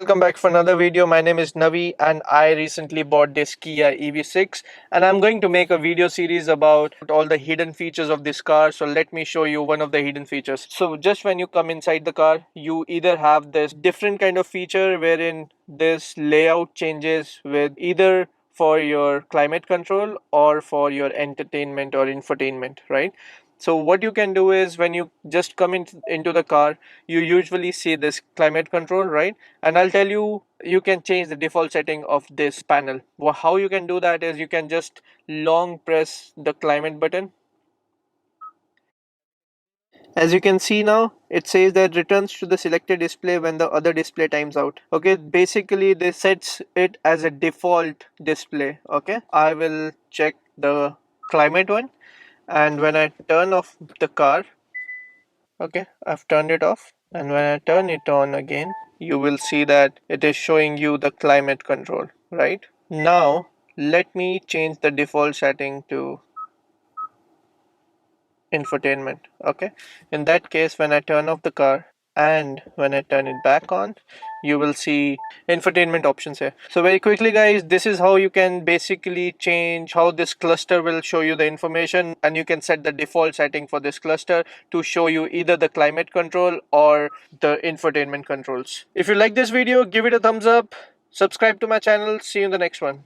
Welcome back for another video. My name is Navi and I recently bought this Kia EV6 and I'm going to make a video series about all the hidden features of this car. So let me show you one of the hidden features. So just when you come inside the car, you either have this different kind of feature wherein this layout changes with either for your climate control or for your entertainment or infotainment, right? So what you can do is when you just come into the car, you usually see this climate control, right? And I'll tell you, you can change the default setting of this panel. How you can do that is you can just long press the climate button. As you can see now, it says that returns to the selected display when the other display times out. Okay, basically this sets it as a default display. Okay, I will check the climate one, and when I turn off the car, okay, I've turned it off, and when I turn it on again, you will see that it is showing you the climate control, right? Now let me change the default setting to infotainment. Okay, in that case, when I turn off the car and when I turn it back on, you will see infotainment options here. So very quickly guys, this is how you can basically change how this cluster will show you the information, and you can set the default setting for this cluster to show you either the climate control or the infotainment controls. If you like this video, give it a thumbs up, subscribe to my channel. See you in the next one.